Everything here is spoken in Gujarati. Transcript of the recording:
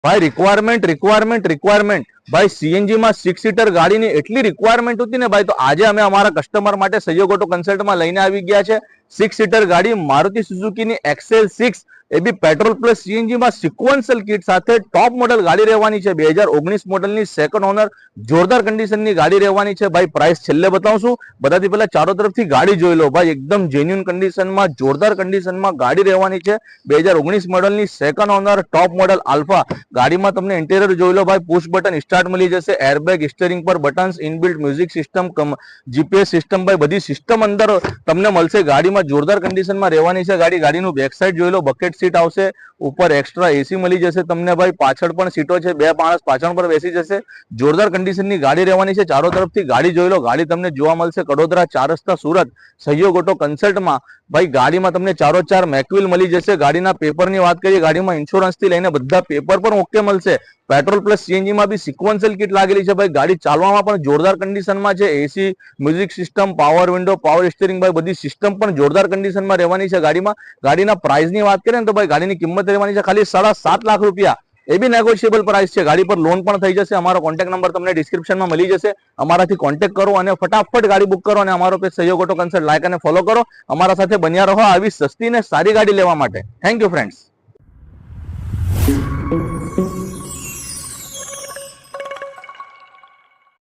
भाई रिक्वायरमेंट भाई सीएनजी में 6 सीटर गाड़ी ની એટલી રિક્વાયરમેન્ટ હતી ને ભાઈ, તો આજે અમે અમારા કસ્ટમર માટે સહયોગ ઓટો કન્સલ્ટમાં લઈને આવી ગયા છે 6 सीटर ગાડી મારુતિ સુઝુકી ની XL6 એ બી પેટ્રોલ પ્લસ સીએનજી માં સિક્વન્શિયલ કિટ સાથે ટોપ મોડલ ગાડી રહેવાની છે। 2019 મોડલની સેકન્ડ ઓનર જોરદાર કન્ડિશનની ગાડી રહેવાની છે ભાઈ। પ્રાઇસ છેલ્લે બતાવશું, બધાથી પહેલા ચારો તરફથી ગાડી જોઈ લો ભાઈ, એકદમ જેન્યુઅન કન્ડિશનમાં જોરદાર કન્ડિશનમાં ગાડી રહેવાની છે। 2019 મોડલની second owner top model alpha ગાડીમાં તમને ઇન્ટિરિયર જોઈ લો ભાઈ, પુશ બટન સ્ટાર્ટ મળી જશે, એરબેગ, સ્ટીયરિંગ પર buttons, inbuilt music system, GPS system ભાઈ, બધી સિસ્ટમ અંદર તમને મળશે। ગાડીમાં જોરદાર કન્ડિશનમાં રહેવાની છે ગાડી। ગાડીનું બેક સાઈડ જોઈ લો, બકેટ सीट આવશે, ઉપર એક્સ્ટ્રા એસી મળી જશે તમને ભાઈ, પાછળ પણ સીટો છે, બે માણસ પાછળ પર બેસી જશે। જોરદાર કન્ડિશનની ગાડી રહેવાની છે। ચારો તરફથી ગાડી જોઈ લો, ગાડી તમને જોવા મળશે કડોદરા 4 રસ્તા સુરત સહયોગ ઓટો કન્સલ્ટમાં ભાઈ। ગાડીમાં તમને ચારો ચાર મેકવિલ મળી જશે। ગાડીના પેપરની વાત કરીએ, ગાડીમાં ઇન્સ્યોરન્સ થી લઈને બધા પેપર પણ ઓકે મળશે। પેટ્રોલ પ્લસ સીએનજી માં બી સિક્વન્શિયલ કિટ લાગેલી છે ભાઈ। ગાડી ચાલવામાં પણ જોરદાર કન્ડિશનમાં છે, AC, music system, power window, power steering ભાઈ, બધી સિસ્ટમ પણ જોરદાર કન્ડિશનમાં રહેવાની છે ગાડીમાં। ગાડીના પ્રાઇસની વાત કરીએ ને તો ભાઈ, ગાડીની કિંમત રહેવાની છે ખાલી 7.5 લાખ રૂપિયા, એ બી નેગોશિયેબલ પ્રાઇસ છે। ગાડી પર લોન પણ થઈ જશે। અમારો કોન્ટેક્ટ નંબર તમને ડિસ્ક્રિપ્શનમાં મળી જશે, અમારાથી કોન્ટેક્ટ કરો અને ફટાફટ ગાડી બુક કરો અને અમારો પેજ સહયોગ ઓટો કન્સલ્ટ લાઈક અને ફોલો કરો। અમારા સાથે બન્યા રહો આવી સસ્તી ને સારી ગાડી લેવા માટે। Thank you friends.